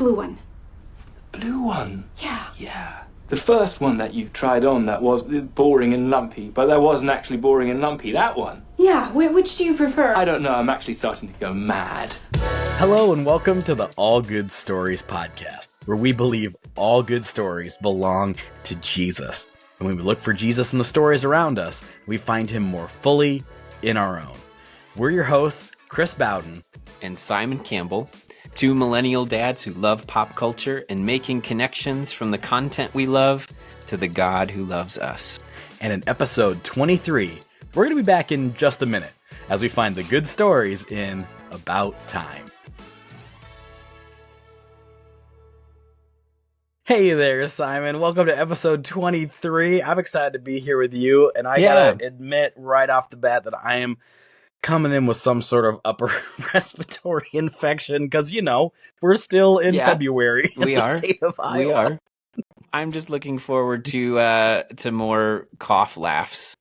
blue one. Blue one? Yeah. Yeah. The first one that you tried on that was boring and lumpy, but that wasn't actually boring and lumpy. That one. Yeah, which do you prefer? I don't know. I'm actually starting to go mad. Hello and welcome to the All Good Stories podcast, where we believe all good stories belong to Jesus. And when we look for Jesus in the stories around us, we find him more fully in our own. We're your hosts, Chris Bowden and Simon Campbell, two millennial dads who love pop culture and making connections from the content we love to the God who loves us. And in episode 23, we're going to be back in just a minute as we find the good stories in About Time. Hey there, Simon. Welcome to episode 23. I'm excited to be here with you, and I gotta admit right off the bat that I am coming in with some sort of upper respiratory infection because, you know, we're still in February in the state of Iowa. We are. I'm just looking forward to more cough laughs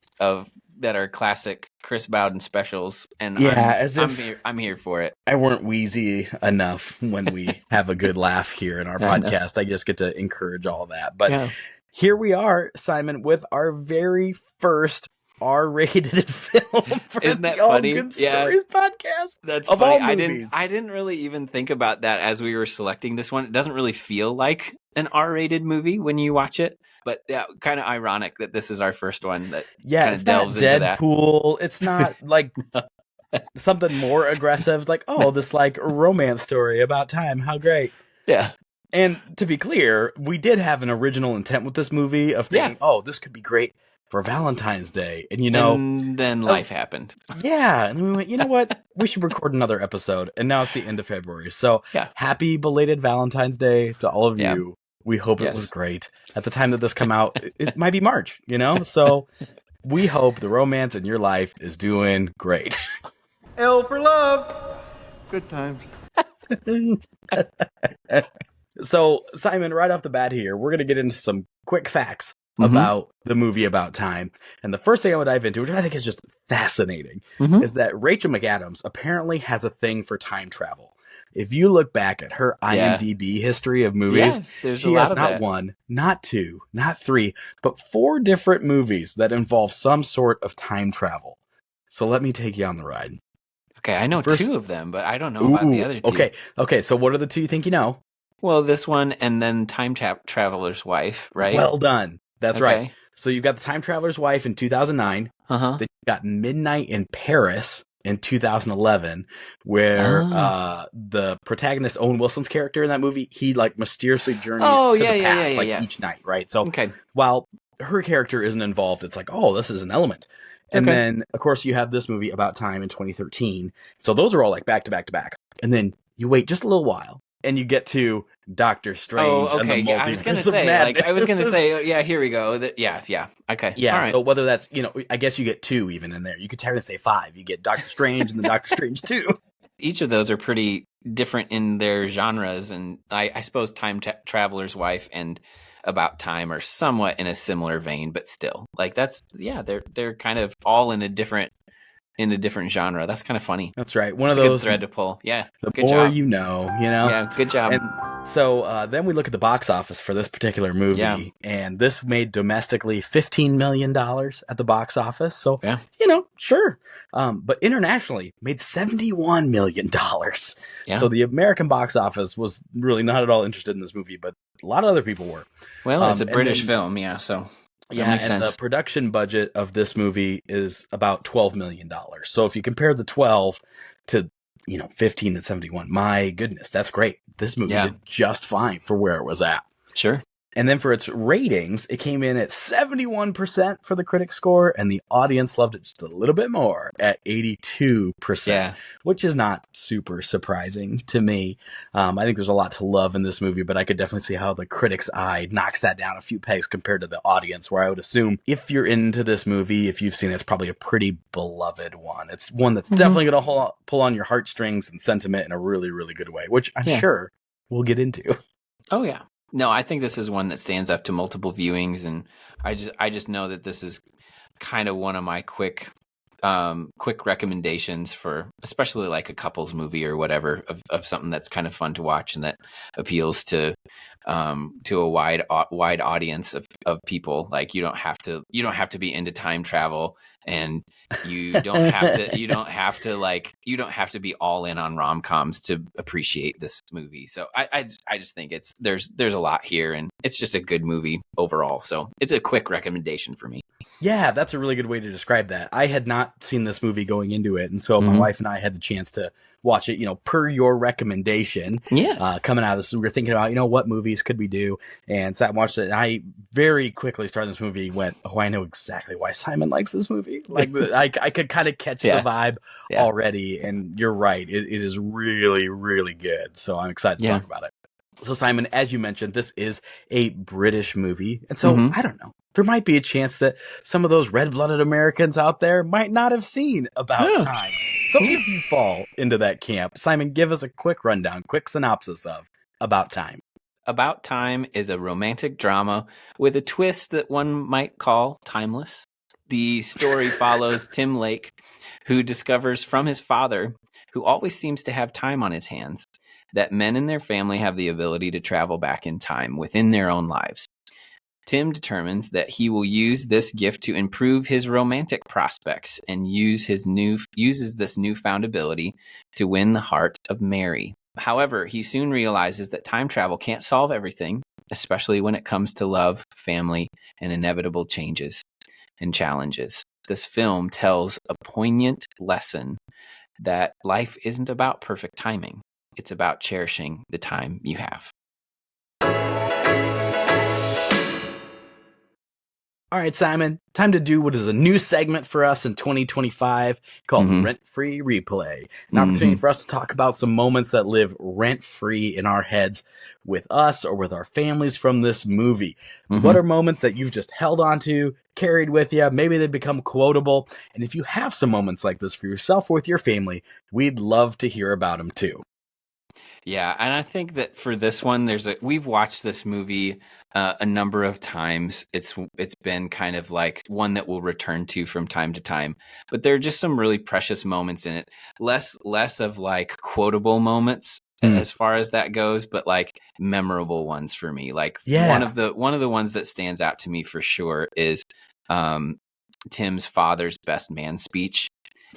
that are classic Chris Bowden specials, and I'm here for it. I weren't wheezy enough when we have a good laugh here in our podcast. I just get to encourage all that. But here we are, Simon, with our very first R-rated film for Isn't that the All funny? Good Stories podcast. That's of funny. all movies. I didn't really even think about that as we were selecting this one. It doesn't really feel like an R-rated movie when you watch it, but kind of ironic that this is our first one that kind of delves into that. Deadpool. It's not like something more aggressive, like, oh, this like romance story about time. How great. Yeah. And to be clear, we did have an original intent with this movie of thinking, oh, this could be great for Valentine's Day. And, you know, and then life happened. Yeah. And then we went, you know what? We should record another episode. And now it's the end of February. So happy belated Valentine's Day to all of you. We hope it was great. At the time that this come out, it might be March, you know? So we hope the romance in your life is doing great. L for love. Good times. So, Simon, right off the bat here, we're going to get into some quick facts about the movie About Time. And the first thing I would dive into, which I think is just fascinating, is that Rachel McAdams apparently has a thing for time travel. If you look back at her IMDb history of movies, she has not one, not two, not three, but 4 different movies that involve some sort of time travel. So let me take you on the ride. Okay, I know 2 of them, but I don't know about the other 2. Okay, so what are the 2 you think you know? Well, this one and then Time Traveler's Wife, right? Well done. That's right. So you've got The Time Traveler's Wife in 2009. Then you got Midnight in Paris in 2011, where the protagonist, Owen Wilson's character in that movie, he like mysteriously journeys to the past each night, right? So while her character isn't involved, it's like, oh, this is an element. And then, of course, you have this movie About Time in 2013. So those are all like back to back to back. And then you wait just a little while, and you get to Doctor Strange and the Multiverse of Madness. I was going to say, here we go. Okay. Yeah, all right. So whether that's, you know, I guess you get 2 even in there. You could technically say 5. You get Doctor Strange and then Doctor Strange 2. Each of those are pretty different in their genres, and I suppose Time Traveler's Wife and About Time are somewhat in a similar vein, but still, like they're kind of all in a different genre. That's kind of funny. That's right. One of those good thread to pull. Yeah. The more you know. Yeah, good job. And so then we look at the box office for this particular movie, and this made domestically $15 million at the box office. So, you know, sure. But internationally made $71 million. Yeah. So the American box office was really not at all interested in this movie, but a lot of other people were. Well, it's a British film, so... That makes sense. The production budget of this movie is about $12 million. So if you compare the 12 to, 15 and 71, my goodness, that's great. This movie did just fine for where it was at. Sure. And then for its ratings, it came in at 71% for the critic score, and the audience loved it just a little bit more at 82%, which is not super surprising to me. I think there's a lot to love in this movie, but I could definitely see how the critic's eye knocks that down a few pegs compared to the audience, where I would assume if you're into this movie, if you've seen it, it's probably a pretty beloved one. It's one that's definitely going to pull on your heartstrings and sentiment in a really, really good way, which I'm sure we'll get into. Oh, yeah. No, I think this is one that stands up to multiple viewings, and I just know that this is kind of one of my quick quick recommendations for especially like a couples movie or whatever of something that's kind of fun to watch and that appeals to a wide audience of people. Like you don't have to be into time travel, and you don't have to be all in on rom-coms to appreciate this movie. So I just think there's a lot here, and it's just a good movie overall. So it's a quick recommendation for me. Yeah, that's a really good way to describe that. I had not seen this movie going into it, and so my wife and I had the chance to watch it, per your recommendation. Yeah. Coming out of this, we were thinking about, what movies could we do, and sat and watched it. And I very quickly started this movie, went, oh, I know exactly why Simon likes this movie. Like, I could kind of catch the vibe already, and you're right. It is really, really good. So I'm excited to talk about it. So Simon, as you mentioned, this is a British movie, and so I don't know. There might be a chance that some of those red-blooded Americans out there might not have seen About Time. So if you fall into that camp, Simon, give us a quick rundown, quick synopsis of About Time. About Time is a romantic drama with a twist that one might call timeless. The story follows Tim Lake, who discovers from his father, who always seems to have time on his hands, that men in their family have the ability to travel back in time within their own lives. Tim determines that he will use this gift to improve his romantic prospects and uses this newfound ability to win the heart of Mary. However, he soon realizes that time travel can't solve everything, especially when it comes to love, family, and inevitable changes and challenges. This film tells a poignant lesson that life isn't about perfect timing. It's about cherishing the time you have. All right, Simon, time to do what is a new segment for us in 2025 called Rent-Free Replay. An opportunity for us to talk about some moments that live rent-free in our heads with us or with our families from this movie. What are moments that you've just held on to, carried with you? Maybe they become quotable. And if you have some moments like this for yourself or with your family, we'd love to hear about them too. Yeah, and I think that for this one, we've watched this movie a number of times. It's been kind of like one that we'll return to from time to time. But there are just some really precious moments in it. Less of like quotable moments as far as that goes, but like memorable ones for me. Like one of the ones that stands out to me for sure is Tim's father's best man speech.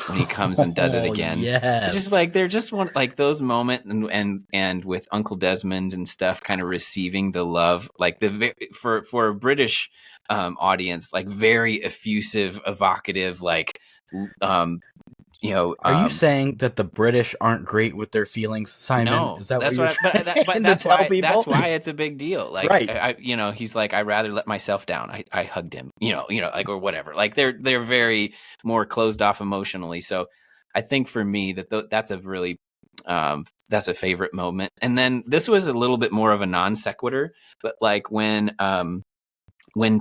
When he comes and does it again. It's just like they're just one like those moments and with Uncle Desmond and stuff kind of receiving the love like for a British audience, like very effusive, evocative, like are you saying that the British aren't great with their feelings, Simon? No, is that that's what you're trying to tell people? That's why it's a big deal. Like, right. He's like, I'd rather let myself down. I hugged him, like, or whatever. Like they're very more closed off emotionally. So I think for me that's a really, that's a favorite moment. And then this was a little bit more of a non sequitur, but like when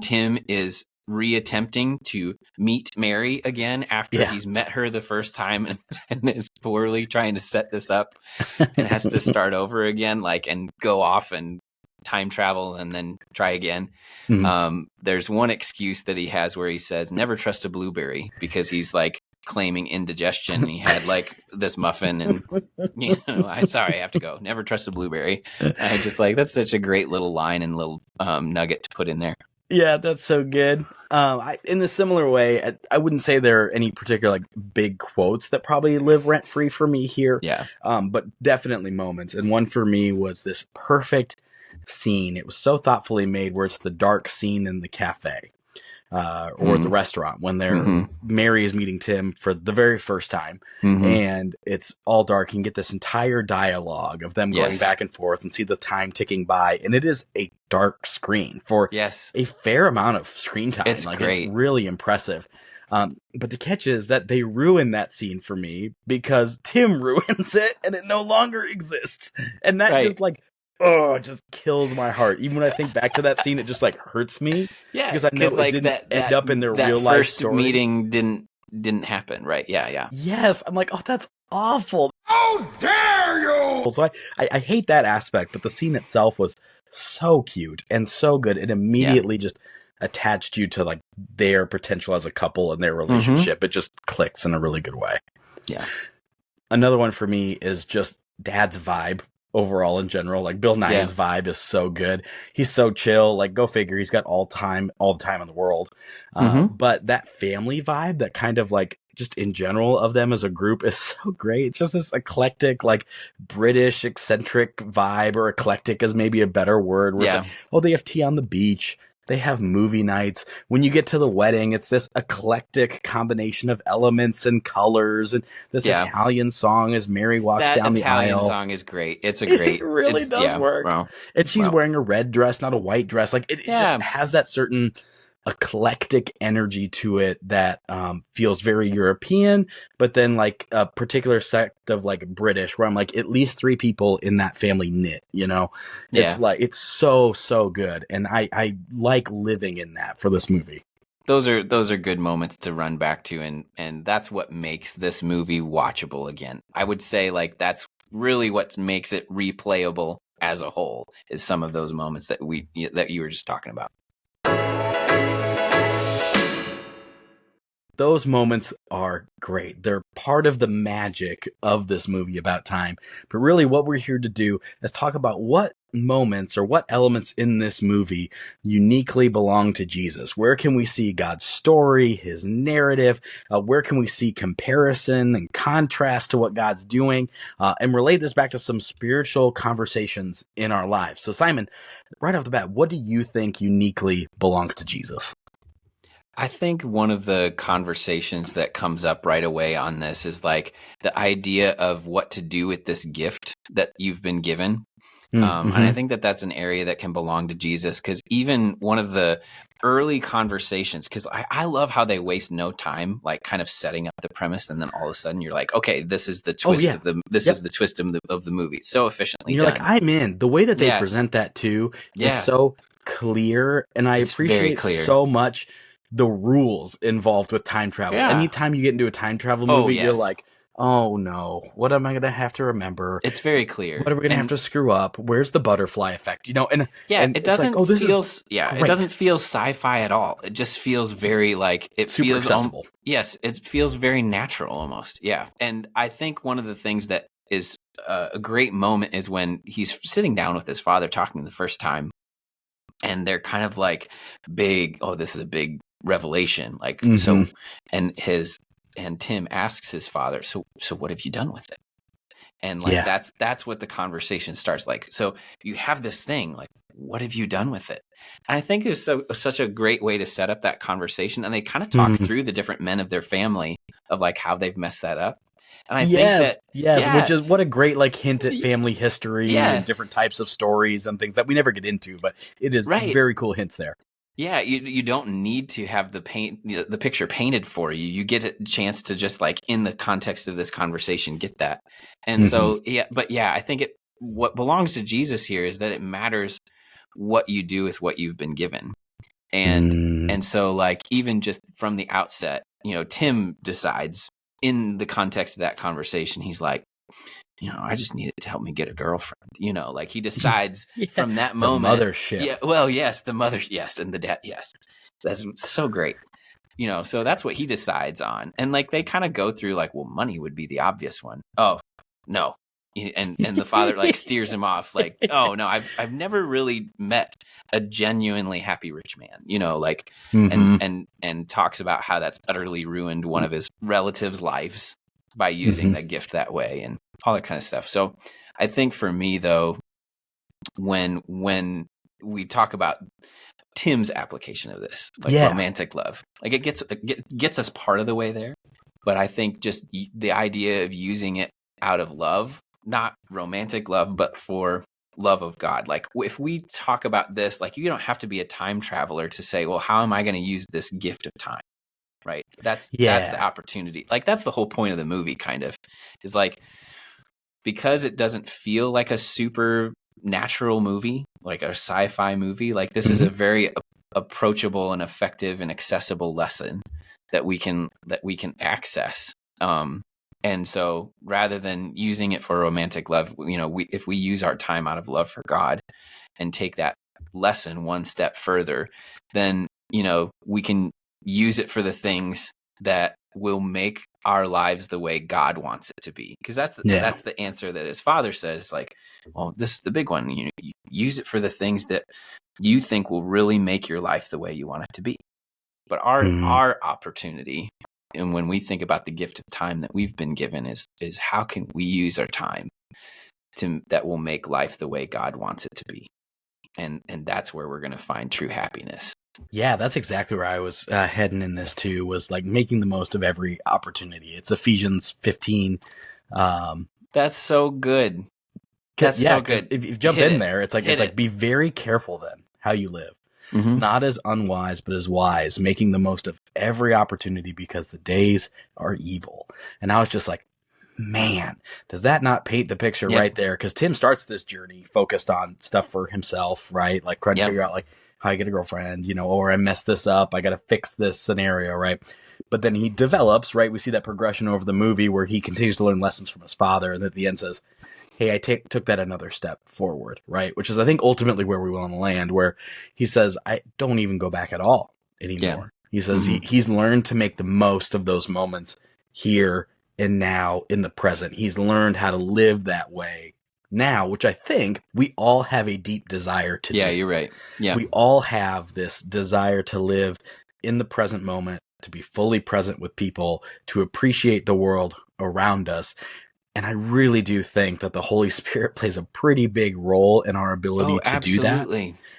Tim is reattempting to meet Mary again after he's met her the first time and is poorly trying to set this up and has to start over again, like, and go off and time travel and then try again. There's one excuse that he has where he says, never trust a blueberry, because he's like claiming indigestion. He had like this muffin and, I'm sorry, I have to go. Never trust a blueberry. I just like, that's such a great little line and little nugget to put in there. Yeah, that's so good. In a similar way, I wouldn't say there are any particular like big quotes that probably live rent free for me here. Yeah. But definitely moments. And one for me was this perfect scene. It was so thoughtfully made where it's the dark scene in the cafe. Or the restaurant when Mary is meeting Tim for the very first time, and it's all dark. You can get this entire dialogue of them going back and forth and see the time ticking by, and it is a dark screen for a fair amount of screen time. It's great. It's really impressive. But the catch is that they ruin that scene for me because Tim ruins it and it no longer exists, and that just like. Oh, it just kills my heart. Even when I think back to that scene, it just like hurts me. Yeah, because I know it didn't end up in their real life story. First meeting didn't happen, right? Yeah. Yes, I'm like, oh, that's awful. How dare you! So I hate that aspect, but the scene itself was so cute and so good. It immediately just attached you to like their potential as a couple and their relationship. It just clicks in a really good way. Yeah. Another one for me is just Dad's vibe overall in general. Like Bill Nighy's vibe is so good. He's so chill. Like go figure, he's got all the time in the world. But that family vibe, that kind of like just in general of them as a group is so great. It's just this eclectic, like British eccentric vibe, or eclectic is maybe a better word. Where it's like, oh, they have tea on the beach. They have movie nights. When you get to the wedding, it's this eclectic combination of elements and colors. And this Italian song as Mary walks down the aisle. That Italian song is great. It's a great. It really does work. Wow. And she's wearing a red dress, not a white dress. Like it just has that certain eclectic energy to it that feels very European, but then like a particular sect of like British, where I'm like, at least 3 people in that family knit, you know? It's like, it's so good. And I like living in that for this movie. Those are good moments to run back to, and that's what makes this movie watchable again. I would say like that's really what makes it replayable as a whole, is some of those moments that you were just talking about. Those moments are great. They're part of the magic of this movie About Time. But really what we're here to do is talk about what moments or what elements in this movie uniquely belong to Jesus. Where can we see God's story, his narrative? Where can we see comparison and contrast to what God's doing? And relate this back to some spiritual conversations in our lives. So Simon, right off the bat, what do you think uniquely belongs to Jesus? I think one of the conversations that comes up right away on this is like the idea of what to do with this gift that you've been given. And I think that that's an area that can belong to Jesus, because even one of the early conversations, because I love how they waste no time, like kind of setting up the premise, and then all of a sudden you're like, okay, this is the twist is the twist of the movie, so efficiently you're done. Like, I'm in. The way that they present that too is so clear, and I appreciate so much the rules involved with time travel. Anytime you get into a time travel movie, you're like, oh no, what am I going to have to remember? It's very clear. What are we going to have to screw up? Where's the butterfly effect? You know, and it doesn't feel it doesn't feel sci-fi at all. It just feels very like it super feels accessible. It feels very natural almost. Yeah. And I think one of the things that is a great moment is when he's sitting down with his father talking the first time, and they're kind of like big, oh, this is a big revelation, like so, and Tim asks his father, so what have you done with it? And like that's what the conversation starts like. So you have this thing, like, what have you done with it? And I think it's such a great way to set up that conversation. And they kind of talk through the different men of their family of like how they've messed that up. And I think that which is what a great like hint at family history and different types of stories and things that we never get into, but it is very cool hints there. Yeah, you don't need to have the picture painted for you. You get a chance to just like in the context of this conversation get that. And so I think what belongs to Jesus here is that it matters what you do with what you've been given. And so like even just from the outset, you know, Tim decides in the context of that conversation, he's like, you know, I just need it to help me get a girlfriend. You know, like he decides from that moment. The mothership. Yeah, well, yes, the mother, yes, and the dad, yes. That's so great. You know, so that's what he decides on. And like they kind of go through like, well, money would be the obvious one. Oh, no. And the father like steers him off like, oh no, I've never really met a genuinely happy rich man, you know, like and talks about how that's utterly ruined one of his relatives' lives by using that gift that way and all that kind of stuff. So I think for me though, when we talk about Tim's application of this, like romantic love, like it gets us part of the way there. But I think just the idea of using it out of love, not romantic love, but for love of God. Like if we talk about this, like you don't have to be a time traveler to say, well, how am I going to use this gift of time? Right. That's the opportunity. Like that's the whole point of the movie kind of is like, because it doesn't feel like a super natural movie, like a sci-fi movie, like this is a very approachable and effective and accessible lesson that we can access. And so rather than using it for romantic love, you know, if we use our time out of love for God and take that lesson one step further, then we can use it for the things that will make our lives the way God wants it to be. Because that's the answer that his father says, like, well, this is the big one. You use it for the things that you think will really make your life the way you want it to be. But our opportunity, and when we think about the gift of time that we've been given, is how can we use our time that will make life the way God wants it to be. And that's where we're going to find true happiness. Yeah, that's exactly where I was heading in this too, was like making the most of every opportunity. It's Ephesians 15. That's so good. That's so good. If you jump in there, it's like be very careful then how you live. Mm-hmm. Not as unwise, but as wise, making the most of every opportunity because the days are evil. And I was just like, man, does that not paint the picture right there? Because Tim starts this journey focused on stuff for himself, right? Like trying to figure out like how I get a girlfriend, or I messed this up. I got to fix this scenario, right? But then he develops, right? We see that progression over the movie where he continues to learn lessons from his father. And at the end says, hey, I took that another step forward, right? Which is, I think, ultimately where we want to land, where he says, I don't even go back at all anymore. Yeah. He says he's learned to make the most of those moments here and now in the present. He's learned how to live that way now, which I think we all have a deep desire to do. Yeah, you're right. Yeah. We all have this desire to live in the present moment, to be fully present with people, to appreciate the world around us. And I really do think that the Holy Spirit plays a pretty big role in our ability to do that.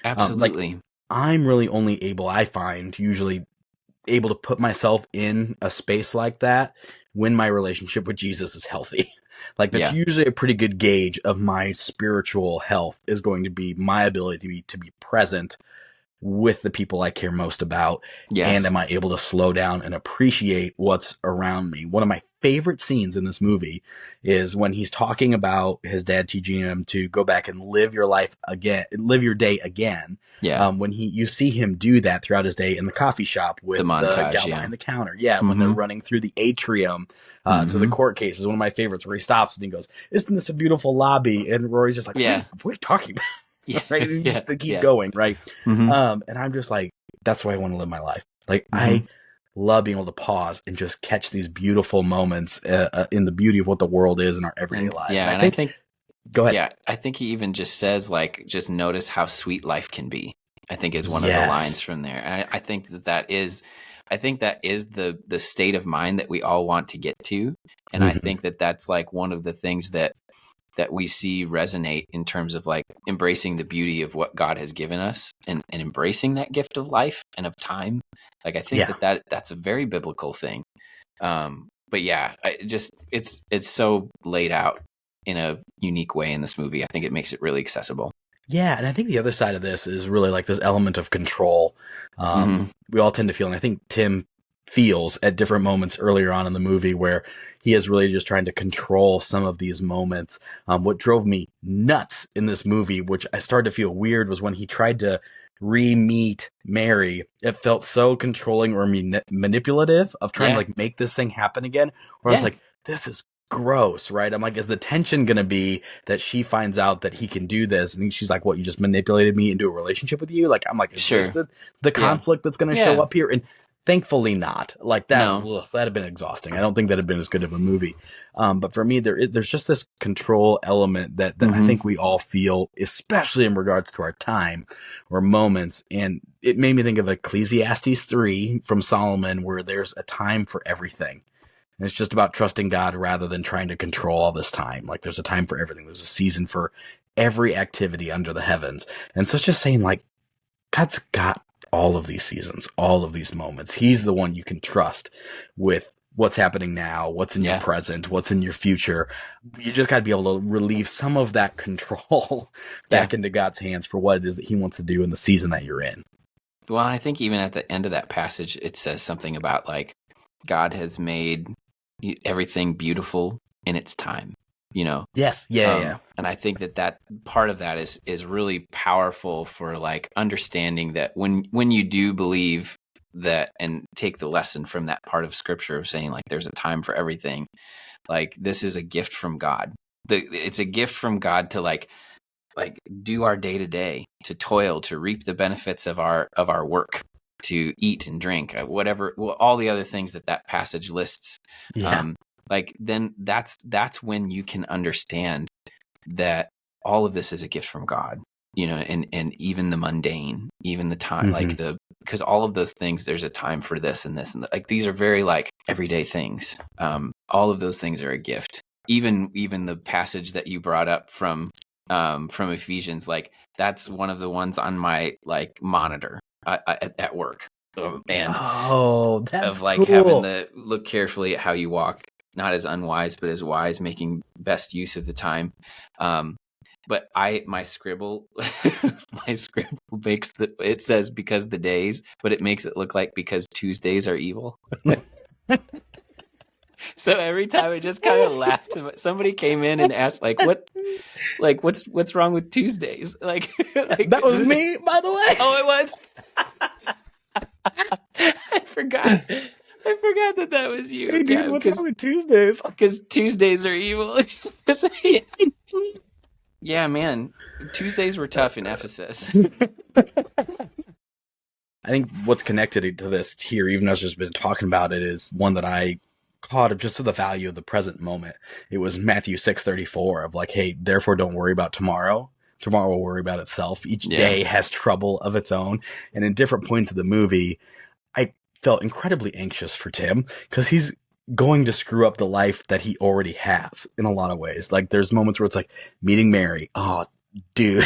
Absolutely. I'm really only able, I find, usually able to put myself in a space like that when my relationship with Jesus is healthy. Like that's usually a pretty good gauge of my spiritual health, is going to be my ability to be present with the people I care most about. Yes. And am I able to slow down and appreciate what's around me? One of my favorite scenes in this movie is when he's talking about his dad teaching him to go back and live your day again. Yeah. When you see him do that throughout his day in the coffee shop with the gal behind the counter. Yeah. When they're running through the atrium to the court case is one of my favorites, where he stops and he goes, "Isn't this a beautiful lobby?" And Rory's just like, what are you talking about? Yeah. Right. And just to keep going. Right. And I'm just like, that's why I want to live my life. Like I love being able to pause and just catch these beautiful moments in the beauty of what the world is in our everyday lives. Yeah. And I think, go ahead. Yeah. I think he even just says, like, just notice how sweet life can be, I think is one of the lines from there. And I think that is the state of mind that we all want to get to. And I think that that's like one of the things that we see resonate in terms of like embracing the beauty of what God has given us and embracing that gift of life and of time. Like, I think that's a very biblical thing. But yeah, it's so laid out in a unique way in this movie. I think it makes it really accessible. Yeah. And I think the other side of this is really like this element of control. We all tend to feel, and I think Tim feels at different moments earlier on in the movie, where he is really just trying to control some of these moments. What drove me nuts in this movie, which I started to feel weird, was when he tried to re-meet Mary. It felt so controlling or manipulative of trying to like make this thing happen again, where I was like, this is gross, right? I'm like, is the tension going to be that she finds out that he can do this? And she's like, what, you just manipulated me into a relationship with you? Like, I'm like, is this the conflict that's going to show up here? And thankfully not. Like that, that'd have been exhausting. I don't think that'd have been as good of a movie. But for me, there's just this control element that I think we all feel, especially in regards to our time or moments. And it made me think of Ecclesiastes 3 from Solomon, where there's a time for everything. And it's just about trusting God rather than trying to control all this time. Like there's a time for everything. There's a season for every activity under the heavens. And so it's just saying, like, God's got all of these seasons, all of these moments. He's the one you can trust with what's happening now, what's in your present, what's in your future. You just got to be able to relieve some of that control back into God's hands for what it is that he wants to do in the season that you're in. Well, I think even at the end of that passage, it says something about like God has made everything beautiful in its time. Yes. Yeah. And I think that part of that is really powerful for like understanding that when you do believe that and take the lesson from that part of scripture of saying like there's a time for everything, like this is a gift from God. It's a gift from God to like do our day to day, to toil, to reap the benefits of our work. to eat and drink, whatever, all the other things that passage lists. Yeah. Like then that's when you can understand that all of this is a gift from God, you know, and even the mundane, even the time, like because all of those things, there's a time for this and this, and like these are very like everyday things. All of those things are a gift. Even the passage that you brought up from Ephesians, like that's one of the ones on my like monitor at work, and that's of like cool. having to look carefully at how you walk, not as unwise but as wise, making best use of the time. But my scribble makes it says because the days, but it makes it look like because Tuesdays are evil. So every time I just kind of laughed. Somebody came in and asked, what's wrong with Tuesdays? Like that was me, by the way. Oh, it was. I forgot that was you. Hey, dude, what's wrong with Tuesdays? Because Tuesdays are evil. Yeah, man. Tuesdays were tough in Ephesus. I think what's connected to this here, even as just been talking about it, is one that I caught of just to the value of the present moment. It was Matthew 6:34 of like, hey, therefore don't worry about tomorrow. Tomorrow will worry about itself. Each day has trouble of its own. And in different points of the movie, I felt incredibly anxious for Tim because he's going to screw up the life that he already has in a lot of ways. Like there's moments where it's like meeting Mary. Oh, dude.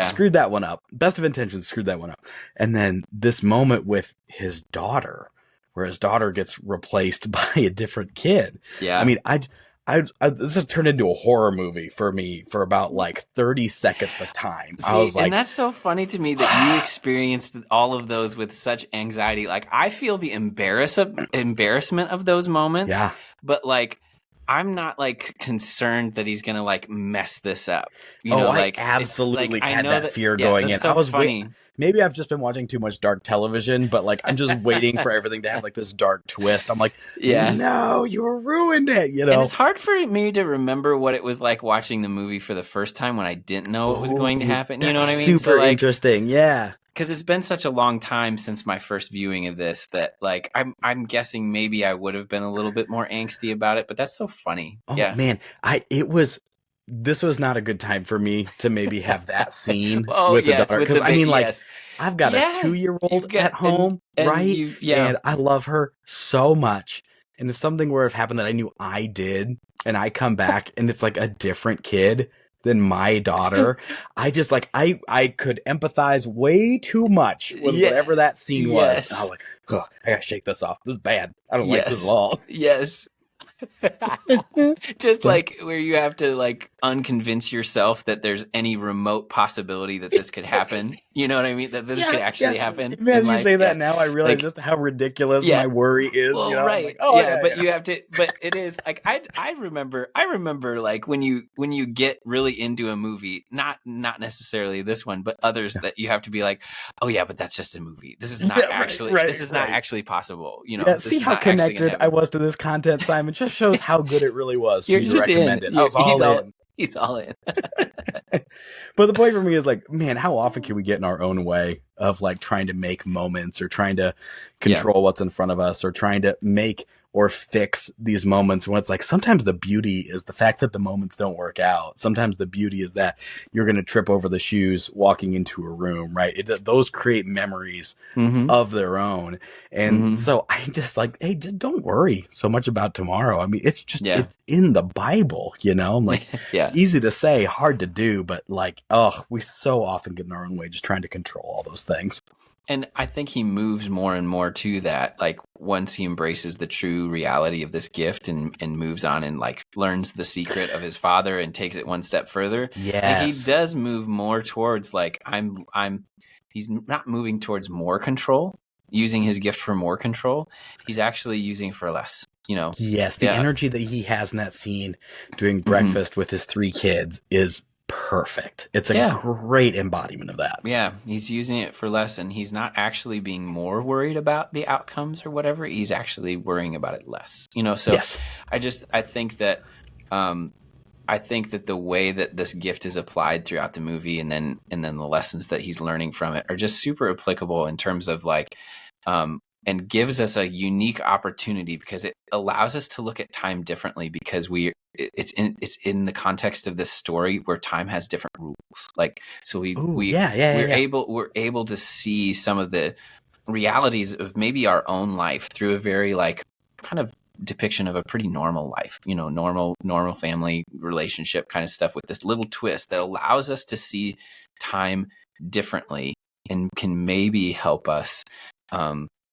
Screwed that one up. Best of intentions, screwed that one up. And then this moment with his daughter, where his daughter gets replaced by a different kid. Yeah. I mean, this has turned into a horror movie for me for about like 30 seconds of time. See, I was like, and that's so funny to me that you experienced all of those with such anxiety. Like I feel the embarrassment of those moments. Yeah. But like, I'm not like concerned that he's gonna like mess this up. You know, like I absolutely had that fear going in. So I was funny. Maybe I've just been watching too much dark television, but like I'm just waiting for everything to have like this dark twist. I'm like, no, you ruined it. You know, and it's hard for me to remember what it was like watching the movie for the first time when I didn't know what was going to happen. You know what I mean? Super interesting. Yeah. Because it's been such a long time since my first viewing of this that, like, I'm guessing maybe I would have been a little bit more angsty about it. But that's so funny. Oh man, this was not a good time for me to maybe have that scene with the daughter because I mean, like, I've got a 2-year-old at home, right? And I love her so much. And if something were to have happened that I knew I did, and I come back and it's like a different kid than my daughter, I just like I could empathize way too much with whatever that scene was. And I was like, oh, I gotta shake this off. This is bad. I don't like this at all. Yes. Just like where you have to like unconvince yourself that there's any remote possibility that this could happen. You know what I mean? That this could actually happen. As you say that now, I realize just how ridiculous my worry is. Well, you know? Right. Like, you have to. But it is like I remember like when you get really into a movie, not necessarily this one, but others that you have to be like, oh yeah, but that's just a movie. This is not actually. This is not actually possible. You know. See how connected I was to this content, Simon. Just shows how good it really was. You're just recommend in. It. I was all in. He's all in. But the point for me is like, man, how often can we get in our own way of like trying to make moments or trying to control what's in front of us or trying to make or fix these moments when it's like sometimes the beauty is the fact that the moments don't work out. Sometimes the beauty is that you're going to trip over the shoes walking into a room, right? Those create memories of their own. And so I just like, hey, just don't worry so much about tomorrow. I mean, it's just it's in the Bible, you know, like easy to say, hard to do, but like, we so often get in our own way just trying to control all those things. And I think he moves more and more to that, like once he embraces the true reality of this gift and moves on and like learns the secret of his father and takes it one step further. Yes. Like, he does move more towards like, he's not moving towards more control, using his gift for more control. He's actually using for less, you know? Yes. The energy that he has in that scene doing breakfast with his 3 kids is perfect. It's a great embodiment of that. Yeah, he's using it for less, and he's not actually being more worried about the outcomes or whatever. He's actually worrying about it less. You know, so I think that I think that the way that this gift is applied throughout the movie, and then the lessons that he's learning from it, are just super applicable in terms of like, and gives us a unique opportunity because it allows us to look at time differently, because it's in the context of this story where time has different rules. Like, so we're able to see some of the realities of maybe our own life through a very like kind of depiction of a pretty normal life, normal family relationship kind of stuff, with this little twist that allows us to see time differently and can maybe help us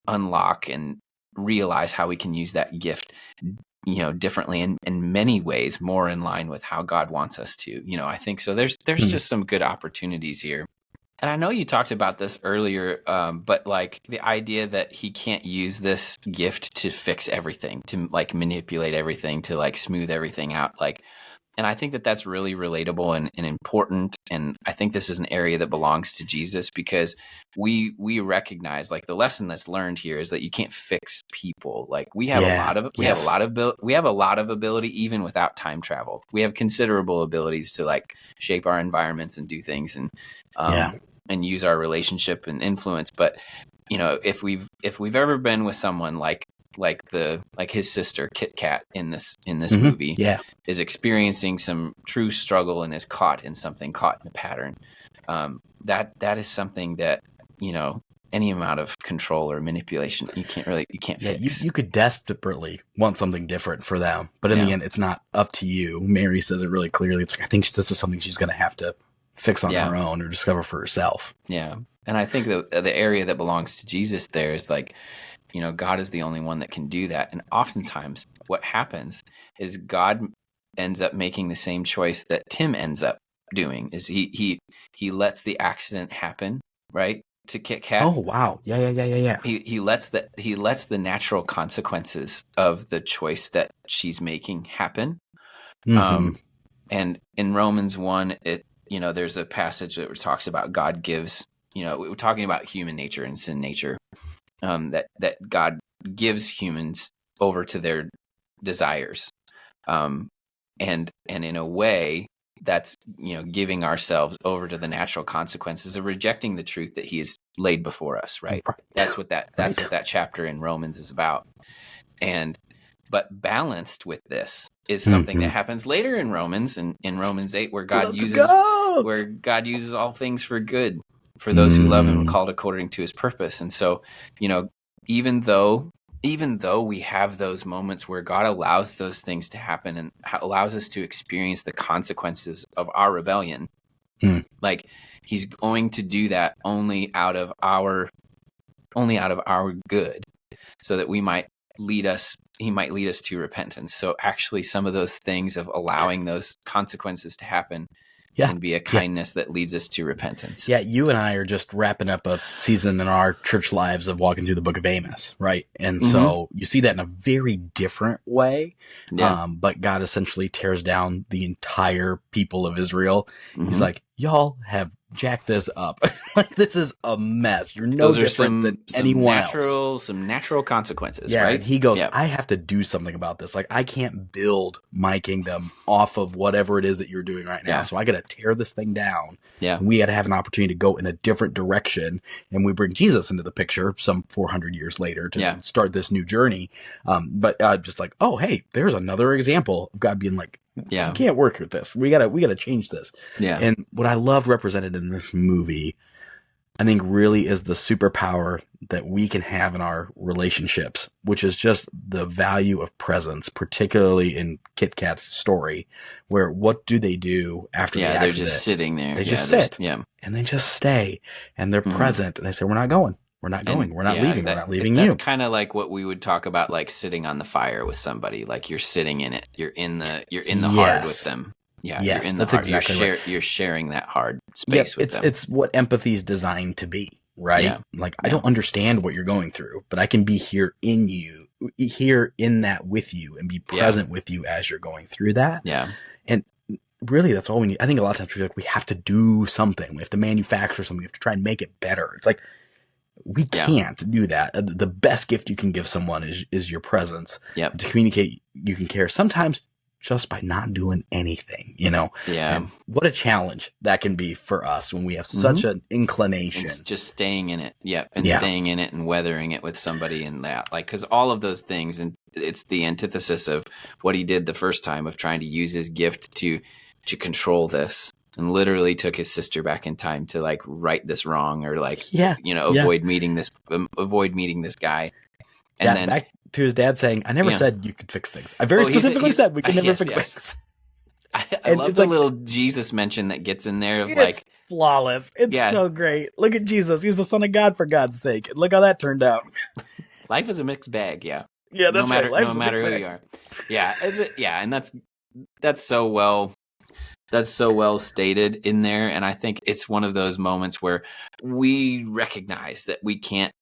unlock and realize how we can use that gift differently in many ways, more in line with how God wants us to. I think so there's just some good opportunities here. And I know you talked about this earlier, but like the idea that he can't use this gift to fix everything, to like manipulate everything, to like smooth everything out. Like, and I think that that's really relatable and important. And I think this is an area that belongs to Jesus, because we recognize like the lesson that's learned here is that you can't fix people. Like we have a lot of ability even without time travel. We have considerable abilities to like shape our environments and do things and use our relationship and influence. But if we've ever been with someone like his sister Kit Kat in this movie is experiencing some true struggle and is caught in a pattern, that is something that any amount of control or manipulation you can't fix. You could desperately want something different for them, but in the end it's not up to you. Mary says it really clearly. It's like, I think this is something she's going to have to fix on her own or discover for herself. Yeah. And I think the area that belongs to Jesus there is like, God is the only one that can do that. And oftentimes what happens is God ends up making the same choice that Tim ends up doing, is he lets the accident happen, right? To Kit Kat. Oh, wow. Yeah. He lets the natural consequences of the choice that she's making happen. Mm-hmm. And in Romans 1, there's a passage that talks about God gives, we're talking about human nature and sin nature, that God gives humans over to their desires. And in a way that's, giving ourselves over to the natural consequences of rejecting the truth that he has laid before us. Right. That's what that chapter in Romans is about. But balanced with this is something that happens later in Romans, and in Romans 8, where God uses all things for good for those who love him and called according to his purpose. And so, even though we have those moments where God allows those things to happen and allows us to experience the consequences of our rebellion, like he's going to do that only out of our good, so that he might lead us to repentance. So actually some of those things of allowing those consequences to happen can be a kindness that leads us to repentance. Yeah, you and I are just wrapping up a season in our church lives of walking through the book of Amos, right? And so you see that in a very different way. Yeah. But God essentially tears down the entire people of Israel. He's like, y'all have jacked this up. Like, this is a mess. You're no different than anyone else. Some natural consequences, right? right? He goes, I have to do something about this. Like, I can't build my kingdom off of whatever it is that you're doing right now. Yeah. So I got to tear this thing down. Yeah. And we got to have an opportunity to go in a different direction. And we bring Jesus into the picture some 400 years later to start this new journey. But just like, oh, hey, there's another example of God being like, we can't work with this. We gotta change this. Yeah. And what I love represented in this movie, I think, really is the superpower that we can have in our relationships, which is just the value of presence, particularly in Kit Kat's story, where what do they do after the accident? They're just sitting there. They just sit. And they just stay. And they're present. And they say, we're not going. We're not going. We're not leaving. We're not leaving you. That's kind of like what we would talk about, like sitting on the fire with somebody. Like you're sitting in it. You're in the heart with them. Yeah. Yes, you're in the that's heart. exactly right. You're sharing that hard space with them. It's what empathy is designed to be, right? Yeah. Like, I don't understand what you're going through, but I can be here in you, here in that with you, and be present with you as you're going through that. Yeah. And really, that's all we need. I think a lot of times we feel like we have to do something. We have to manufacture something. We have to try and make it better. It's like, we can't do that. The best gift you can give someone is your presence. To communicate, you can care. Sometimes just by not doing anything, you know? Yeah. And what a challenge that can be for us when we have such an inclination. It's just staying in it. Yep. And staying in it and weathering it with somebody in that. Like, because all of those things, and it's the antithesis of what he did the first time of trying to use his gift to control this, and literally took his sister back in time to like right this wrong, or like, avoid meeting this guy. And then back to his dad saying, I never said you could fix things. I very specifically said we could never fix things. I love the little Jesus mention that gets in there of it's flawless. It's so great. Look at Jesus. He's the Son of God, for God's sake. And look how that turned out. Life is a mixed bag. Yeah. Yeah, that's right. No matter who you are. Yeah. And that's so well stated in there. And I think it's one of those moments where we recognize that we can't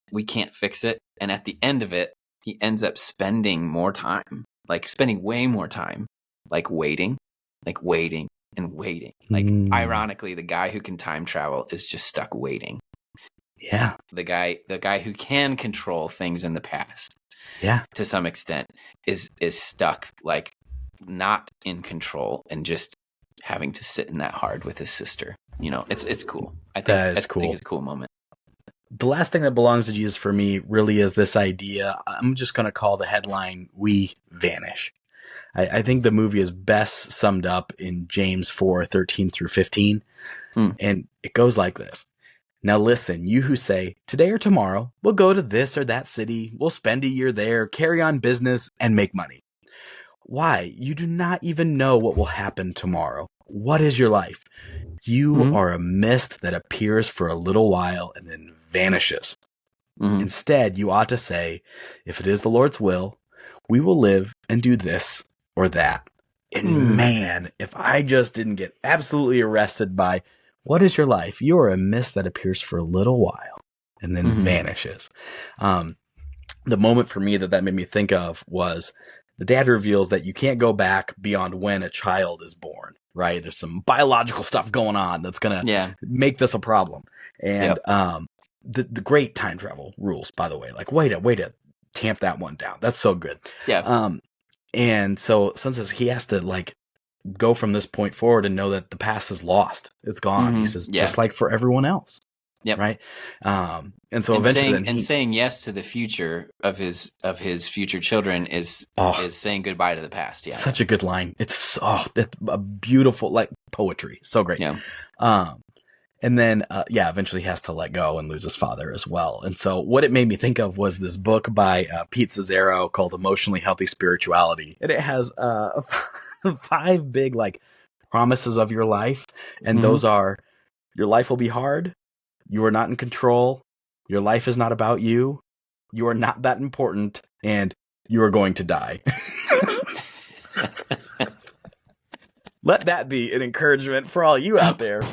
fix it. And at the end of it, he ends up spending way more time, like waiting and waiting. Like, ironically, the guy who can time travel is just stuck waiting. Yeah. The guy who can control things in the past, to some extent, is stuck, like, not in control and just having to sit in that hard with his sister. You know, it's cool. I think cool. I think it's a cool moment. The last thing that belongs to Jesus for me really is this idea. I'm just going to call the headline, "We Vanish." I think the movie is best summed up in James 4:13 through 15. And it goes like this. Now listen, you who say, today or tomorrow, we'll go to this or that city, we'll spend a year there, carry on business, and make money. Why? You do not even know what will happen tomorrow. What is your life? You are a mist that appears for a little while and then vanishes. Instead, you ought to say, if it is the Lord's will, we will live and do this or that. And man, if I just didn't get absolutely arrested by, what is your life? You are a mist that appears for a little while and then vanishes. The moment for me that made me think of was the dad reveals that you can't go back beyond when a child is born, right? There's some biological stuff going on that's going to make this a problem. And the great time travel rules, by the way, like way to tamp that one down. That's so good. Yeah. And so since he has to like go from this point forward and know that the past is lost, it's gone. He says, just like for everyone else. Yep. Right. And so eventually saying yes to the future of his future children is saying goodbye to the past. Yeah. Such a good line. It's a beautiful, like, poetry. So great. Yeah. And then, eventually he has to let go and lose his father as well. And so what it made me think of was this book by Pete Scazzero called Emotionally Healthy Spirituality. And it has 5 big, like, promises of your life. And those are, your life will be hard. You are not in control. Your life is not about you. You are not that important. And you are going to die. Let that be an encouragement for all you out there.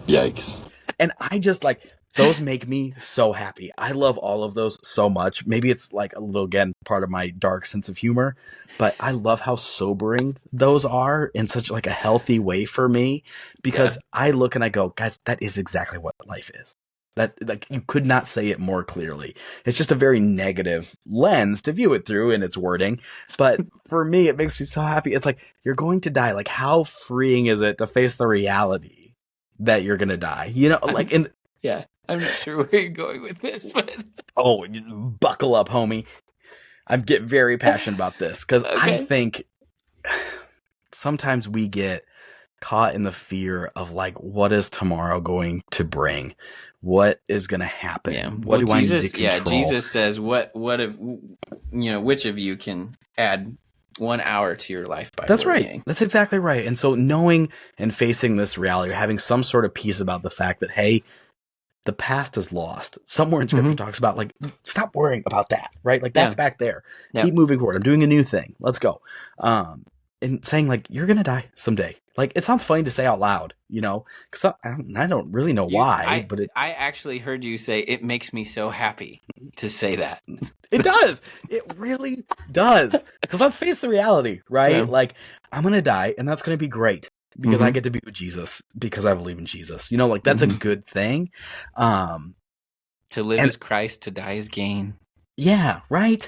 Yikes. And I just like, those make me so happy. I love all of those so much. Maybe it's like a little, again, part of my dark sense of humor, but I love how sobering those are in such like a healthy way for me, because I look and I go, guys, that is exactly what life is. That, like, you could not say it more clearly. It's just a very negative lens to view it through in its wording. But for me, it makes me so happy. It's like, you're going to die. Like, how freeing is it to face the reality that you're going to die? You know, like, I'm not sure where you're going with this, but buckle up, homie. I get very passionate about this because I think sometimes we get caught in the fear of like, what is tomorrow going to bring? What is going to happen? Yeah. What do Jesus, I need to control? Jesus says, what if, which of you can add 1 hour to your life by That's worrying? right. That's exactly right. And so knowing and facing this reality, or having some sort of peace about the fact that, hey, the past is lost. Somewhere in scripture talks about like, stop worrying about that, right? Like that's back there. Keep moving forward. I'm doing a new thing. Let's go. And saying like, you're going to die someday. Like, it sounds funny to say out loud, you know, because I don't really know why, but I actually heard you say, it makes me so happy to say that. It does. It really does. Because let's face the reality, right? Yeah. Like, I'm going to die and that's going to be great because I get to be with Jesus because I believe in Jesus. You know, like that's a good thing. To live is Christ, to die is gain. Yeah, right.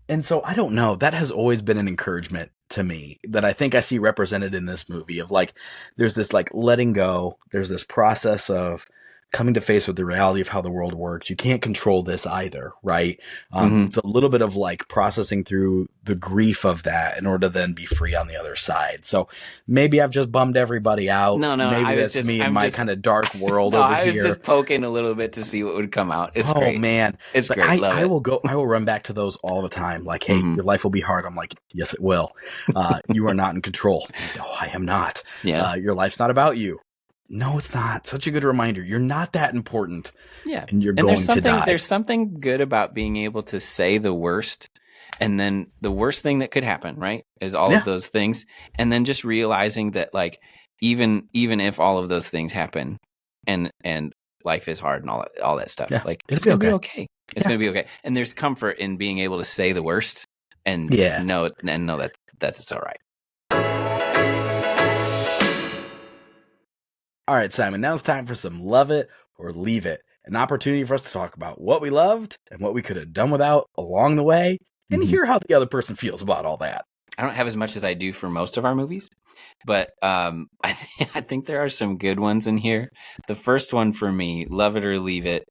And so I don't know. That has always been an encouragement to me that I think I see represented in this movie of like, there's this like letting go. There's this process of coming to face with the reality of how the world works. You can't control this either, right? It's a little bit of like processing through the grief of that in order to then be free on the other side. So maybe I've just bummed everybody out. No, maybe that's me in my kind of dark world over here. I was just poking a little bit to see what would come out. It's great. Oh man, it's but great. I will run back to those all the time. Like, hey, your life will be hard. I'm like, yes, it will. You are not in control. No, I am not. Yeah. Your life's not about you. No, it's not. Such a good reminder. You're not that important. Yeah. And you're going to die. There's something good about being able to say the worst, and then the worst thing that could happen, right, is all of those things. And then just realizing that, like, even if all of those things happen and life is hard and all that stuff, like, it's going to be okay. It's going to be okay. And there's comfort in being able to say the worst and know that that's all right. All right, Simon, now it's time for some Love It or Leave It, an opportunity for us to talk about what we loved and what we could have done without along the way, and hear how the other person feels about all that. I don't have as much as I do for most of our movies, but I think there are some good ones in here. The first one for me, Love It or Leave It.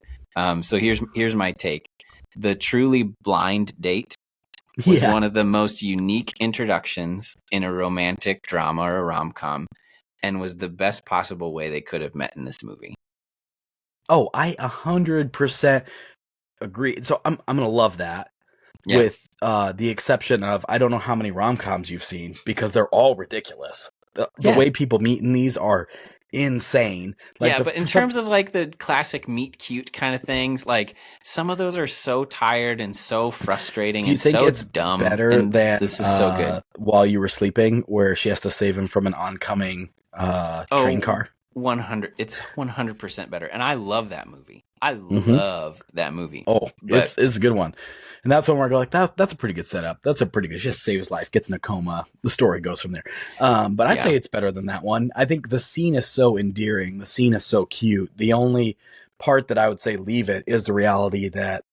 So here's my take. The Truly Blind Date was one of the most unique introductions in a romantic drama or a rom-com, and was the best possible way they could have met in this movie. Oh, I 100% agree. So I'm going to love that, with the exception of, I don't know how many rom-coms you've seen, because they're all ridiculous. The way people meet in these are insane. Like but in terms of like the classic meet cute kind of things, like some of those are so tired and so frustrating. Do you think so it's dumb? better than this is so good? While You Were Sleeping, where she has to save him from an oncoming train car? 100. It's 100% better, and I love that movie. I love that movie. Oh, it's a good one. And that's when we're like, that's a pretty good setup. That's a pretty good. She just saves life, gets in a coma. The story goes from there. But I'd say it's better than that one. I think the scene is so endearing. The scene is so cute. The only part that I would say leave it is the reality that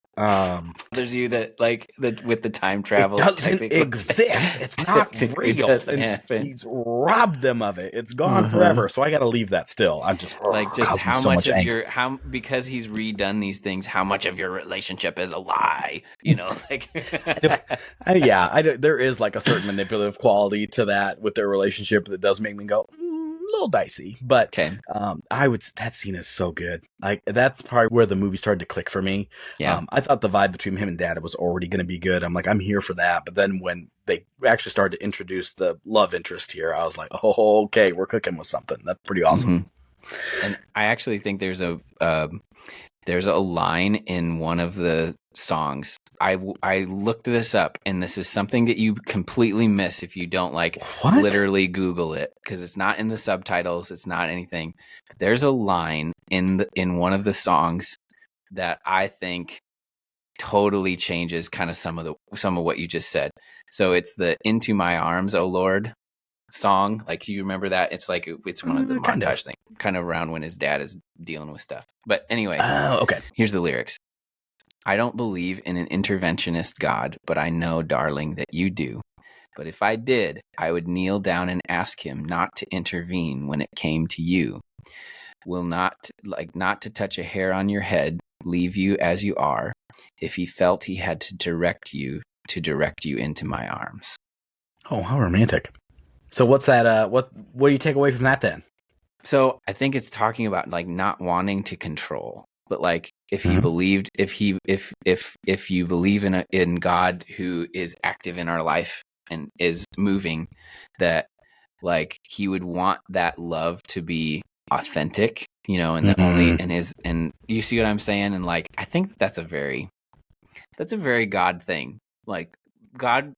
there's you that like with the time travel. It doesn't exist. It's not real. It doesn't happen. He's robbed them of it. It's gone forever. So I got to leave that still. I'm just like, just how much of angst. Because he's redone these things, how much of your relationship is a lie? You know, like there is like a certain manipulative quality to that with their relationship that does make me go, a little dicey, but that scene is so good. Like, that's probably where the movie started to click for me. I thought the vibe between him and Dad was already going to be good. I'm like, I'm here for that. But then when they actually started to introduce the love interest here, I was like, oh, okay, we're cooking with something. That's pretty awesome. And I actually think there's a line in one of the songs. I looked this up, and this is something that you completely miss if you don't literally Google it, because it's not in the subtitles. It's not anything. But there's a line in one of the songs that I think totally changes kind of some of what you just said. So it's the "Into My Arms, O Lord" song. Like, do you remember that? It's like it's one of the montage things, kind of around when his dad is dealing with stuff. But anyway, okay. Here's the lyrics. I don't believe in an interventionist God, but I know, darling, that you do. But if I did, I would kneel down and ask him not to intervene when it came to you. Will not to touch a hair on your head, leave you as you are, if he felt he had to direct you into my arms. Oh, how romantic. So what's that? What do you take away from that then? So I think it's talking about like not wanting to control, but like if he believed, if you believe in God who is active in our life and is moving, that like he would want that love to be authentic, you know, and the only and you see what I'm saying? And like I think that's a very God thing. Like God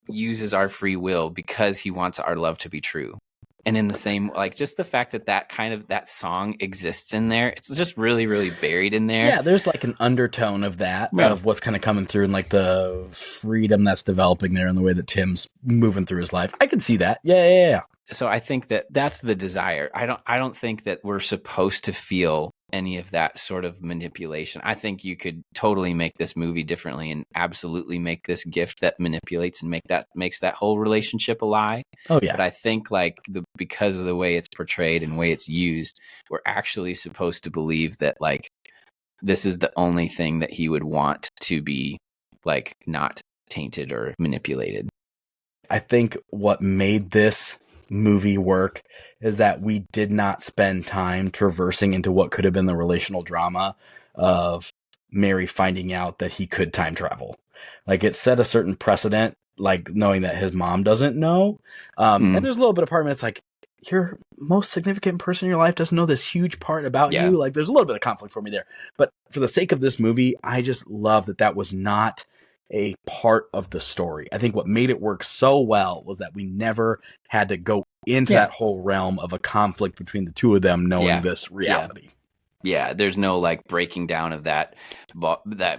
uses our free will because he wants our love to be true. And in the same, like, just the fact that song exists in there, it's just really, really buried in there. Yeah, there's like an undertone of that, of what's kind of coming through, and like the freedom that's developing there in the way that Tim's moving through his life. I can see that. Yeah. So I think that's the desire. I don't think that we're supposed to feel any of that sort of manipulation. I think you could totally make this movie differently and absolutely make this gift that manipulates and makes that whole relationship a lie. Oh yeah. But I think like because of the way it's portrayed and the way it's used, we're actually supposed to believe that like this is the only thing that he would want to be like not tainted or manipulated. I think what made this movie work is that we did not spend time traversing into what could have been the relational drama of Mary finding out that he could time travel. Like it set a certain precedent, like knowing that his mom doesn't know. And there's a little bit of part of me that's like, your most significant person in your life doesn't know this huge part about you. Like there's a little bit of conflict for me there. But for the sake of this movie, I just love that was not a part of the story. I think what made it work so well was that we never had to go into that whole realm of a conflict between the two of them knowing this reality. Yeah, there's no like breaking down of that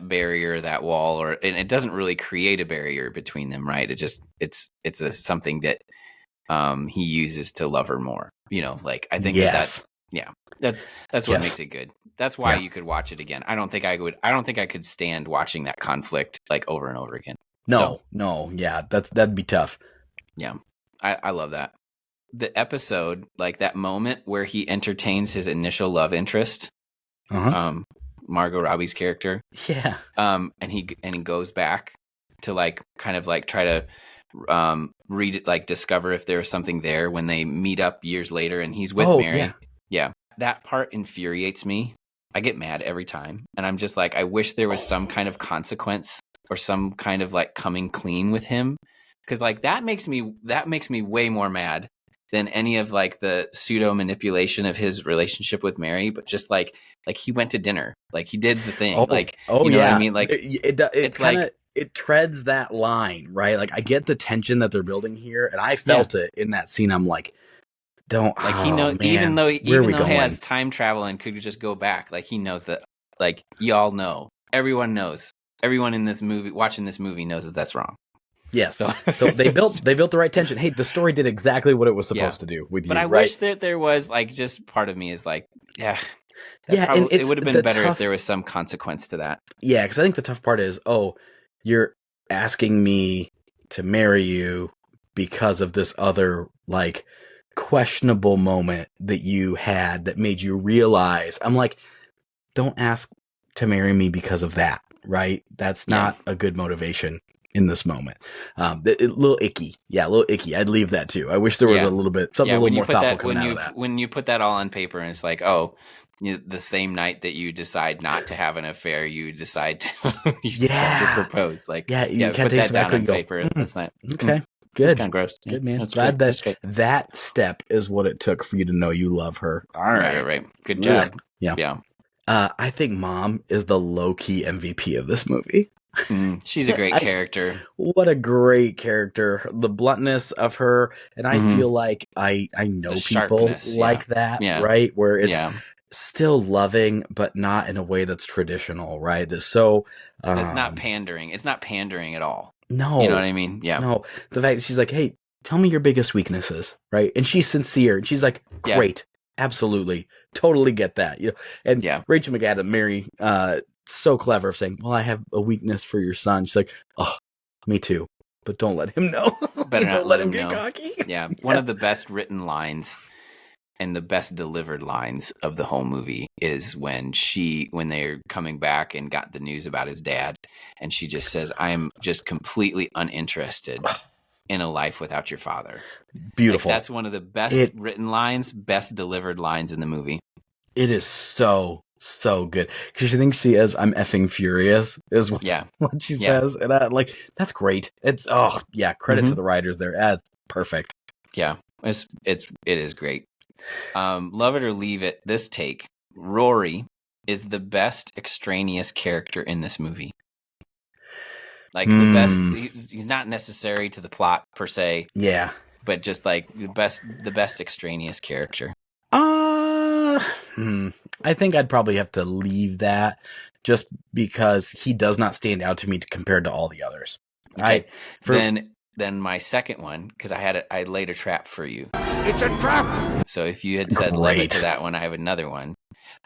barrier, that wall, and it doesn't really create a barrier between them, right? It's something that he uses to love her more. You know, like I think that's what makes it good. That's why you could watch it again. I don't think I could stand watching that conflict like over and over again. No, that'd be tough. Yeah, I love that. The episode, like that moment where he entertains his initial love interest, Margot Robbie's character. Yeah. And he goes back to like kind of like try to read it, like discover if there's something there when they meet up years later and he's with Mary. Yeah. That part infuriates me. I get mad every time. And I'm just like, I wish there was some kind of consequence or some kind of like coming clean with him. Cause like that makes me way more mad than any of like the pseudo manipulation of his relationship with Mary, but just like he went to dinner, like he did the thing, you know what I mean? Like it's kind of, it treads that line, right? Like I get the tension that they're building here, and I felt it in that scene. I'm like, don't like he knows, man, even though he has time travel and could just go back, like he knows that, like y'all know, everyone knows, everyone in this movie watching this movie knows that that's wrong. Yeah, so they built the right tension. Hey, the story did exactly what it was supposed to do with you. But I wish that there was like just part of me is like, and it would have been better if there was some consequence to that. Yeah, because I think the tough part is, you're asking me to marry you because of this other like questionable moment that you had that made you realize. I'm like, don't ask to marry me because of that, right? That's not a good motivation in this moment. A little icky. Yeah, a little icky. I'd leave that too. I wish there was a little bit, something a little more thoughtful coming out of that. When you put that all on paper and it's like, the same night that you decide not to have an affair, you decide to propose. Like, you can't put take that down on paper. That's not okay. Good. Kind of gross. Good, man. That's glad that step is what it took for you to know you love her. All right. Right. Good job. Yeah. I think Mom is the low-key MVP of this movie. She's a great character. What a great character. The bluntness of her. And I feel like I know people like that, right? Where it's still loving, but not in a way that's traditional, right? That's so... it's not pandering. It's not pandering at all. No. You know what I mean? Yeah. No. The fact that she's like, hey, tell me your biggest weaknesses, right? And she's sincere. And she's like, great. Absolutely. Totally get that. You know, and Rachel McAdams, Mary, so clever of saying, well, I have a weakness for your son. She's like, oh, me too. But don't let him know. Better don't let him get cocky. Yeah. One of the best written lines and the best delivered lines of the whole movie is when they're coming back and got the news about his dad, and she just says, I am just completely uninterested in a life without your father. Beautiful. Like, that's one of the best written lines, best delivered lines in the movie. It is so good. Because she thinks she is, I'm effing furious, is what she says. And I like, that's great. It's, credit to the writers there. That's perfect. Yeah, it is great. Love it or leave it, this take, Rory is the best extraneous character in this movie. Like the best, he's not necessary to the plot per se. Yeah. But just like the best extraneous character. I think I'd probably have to leave that just because he does not stand out to me compared to all the others. Okay. Then my second one, because I laid a trap for you. It's a trap. So if you had said love it to that one, I have another one.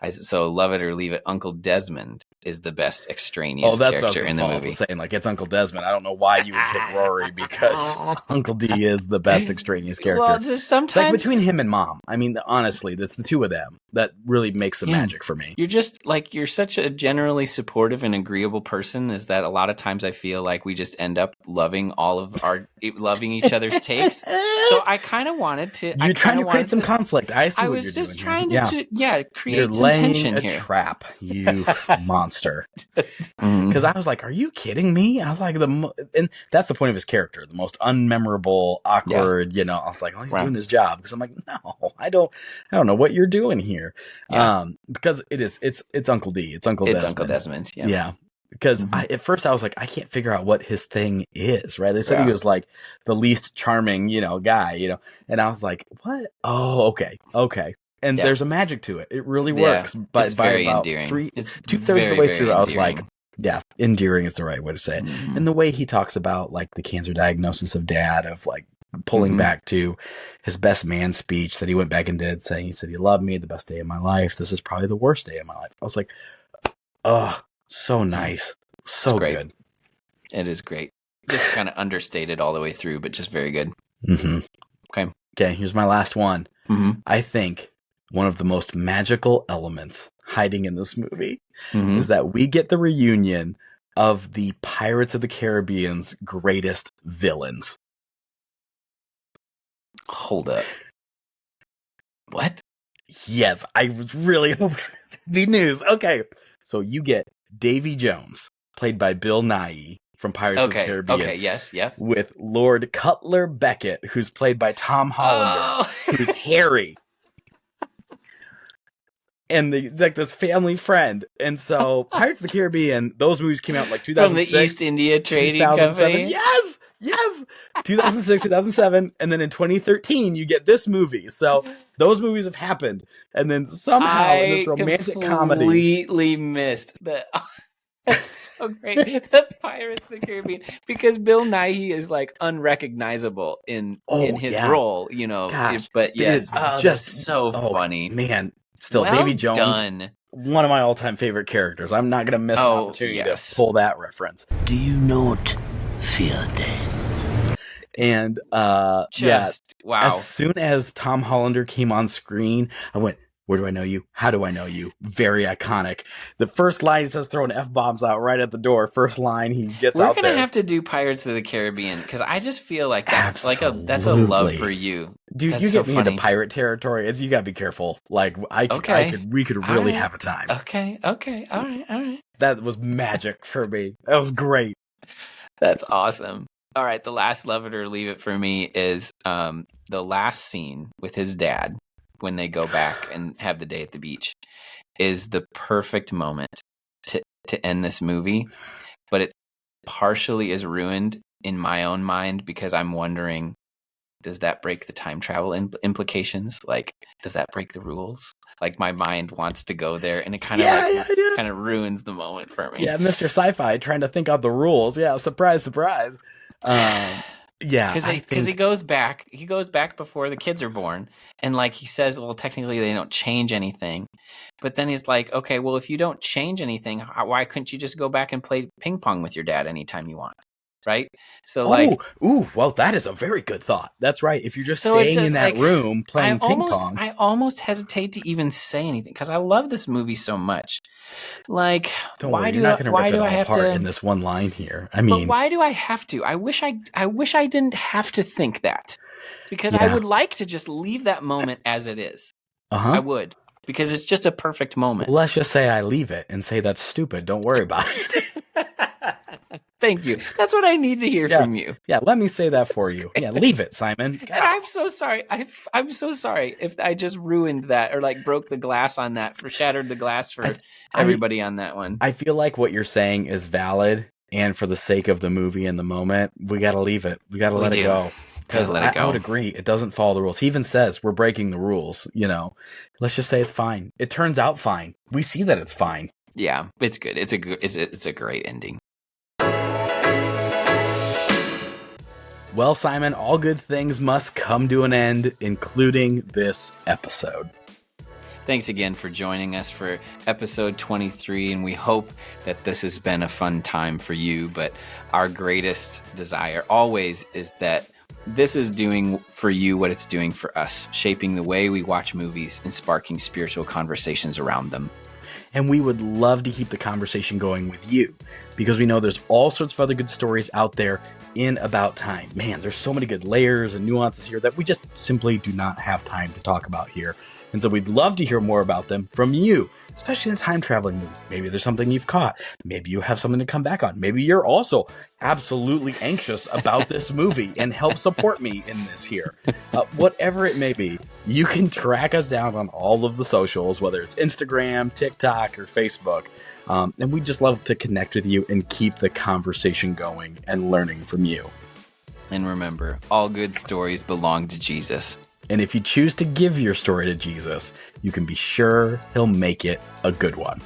So love it or leave it, Uncle Desmond is the best extraneous character in the movie. Saying, like, it's Uncle Desmond. I don't know why you would pick Rory because Uncle D is the best extraneous character. Well, just sometimes it's like between him and Mom. I mean, honestly, that's the two of them that really makes some magic for me. You're such a generally supportive and agreeable person. Is that a lot of times I feel like we just end up loving loving each other's takes. So I kind of wanted to. You're trying to create some conflict. I see. I what was you're just doing trying to create you're some tension laying here. A trap, you monster. Because I was like, "Are you kidding me?" I was like, and that's the point of his character, the most unmemorable, awkward. You know, I was like, "Oh, he's doing his job." Because I'm like, "No, I don't know what you're doing here." Yeah. Because it's Uncle D, it's Uncle Desmond. Yeah. Because at first I was like, I can't figure out what his thing is, right? They said he was like the least charming, guy, and I was like, what? Oh, okay. And there's a magic to it. It really works. But by about endearing. 2/3 of the way through, I was like, yeah, endearing is the right way to say it. And the way he talks about like the cancer diagnosis of Dad, of like pulling back to his best man speech that he went back and did, saying, he said, "He loved me, the best day of my life. This is probably the worst day of my life." I was like, oh, so nice. So good. It is great. Just kind of understated all the way through, but just very good. Okay, here's my last one. I think one of the most magical elements hiding in this movie is that we get the reunion of the Pirates of the Caribbean's greatest villains. Hold up. What? Yes, I was really hoping this would be news. Okay, so you get Davy Jones, played by Bill Nighy from Pirates of the Caribbean. Okay, yes. With Lord Cutler Beckett, who's played by Tom Hollander, who's Harry. And he's like this family friend. And so Pirates of the Caribbean, those movies came out in like 2006. From the East India Trading Company. Yes! 2006, 2007. And then in 2013, you get this movie. So those movies have happened. And then somehow in this romantic comedy. I completely missed that. That's so great. The Pirates of the Caribbean. Because Bill Nighy is like unrecognizable in his role, Gosh, but yes, just so funny. Man. Still, Davy Jones, done. One of my all-time favorite characters. I'm not going to miss an opportunity to pull that reference. Do you not fear death? And, wow. As soon as Tom Hollander came on screen, I went, "Where do I know you? How do I know you?" Very iconic. The first line, he says throwing F-bombs out right at the door. First line, he gets out there. We're going to have to do Pirates of the Caribbean, because I just feel like that's that's a love for you. Dude, that's you so get me funny. into pirate territory. You got to be careful. Like, we could really have a time. Okay. All right. That was magic for me. That was great. That's awesome. All right, the last love it or leave it for me is the last scene with his dad when they go back and have the day at the beach is the perfect moment to end this movie, but it partially is ruined in my own mind because I'm wondering, does that break the time travel implications? Like, does that break the rules? Like, my mind wants to go there, and it kind of ruins the moment for me. Yeah, Mr. Sci-Fi trying to think out the rules. Yeah, surprise. Yeah, because he goes back before the kids are born, and like he says, well, technically they don't change anything, but then he's like, okay, well, if you don't change anything, why couldn't you just go back and play ping pong with your dad anytime you want, right? So well, that is a very good thought. That's right. If you're just staying in that room playing ping pong, I almost hesitate to even say anything because I love this movie so much. Like, don't worry, you're not going to rip it all apart in this one line here. I mean, but why do I have to? I wish I didn't have to think that, because I would like to just leave that moment as it is. I would, because it's just a perfect moment. Well, let's just say I leave it and say that's stupid. Don't worry about it. Thank you. That's what I need to hear from you. Yeah, let me say that for you. Yeah, leave it, Simon. I'm so sorry. I'm so sorry if I just ruined that or like broke the glass on that, shattered the glass for everybody on that one. I feel like what you're saying is valid, and for the sake of the movie and the moment, we got to leave it. We got to let it go. Because I would agree, it doesn't follow the rules. He even says we're breaking the rules. Let's just say it's fine. It turns out fine. We see that it's fine. Yeah, it's good. It's a great ending. Well, Simon, all good things must come to an end, including this episode. Thanks again for joining us for episode 23, and we hope that this has been a fun time for you. But our greatest desire always is that this is doing for you what it's doing for us, shaping the way we watch movies and sparking spiritual conversations around them. And we would love to keep the conversation going with you, because we know there's all sorts of other good stories out there in About Time. Man, there's so many good layers and nuances here that we just simply do not have time to talk about here. And so we'd love to hear more about them from you, especially in a time traveling movie. Maybe there's something you've caught. Maybe you have something to come back on. Maybe you're also absolutely anxious about this movie and help support me in this here. Whatever it may be, you can track us down on all of the socials, whether it's Instagram, TikTok, or Facebook. And we just love to connect with you and keep the conversation going and learning from you. And remember, all good stories belong to Jesus. And if you choose to give your story to Jesus, you can be sure he'll make it a good one.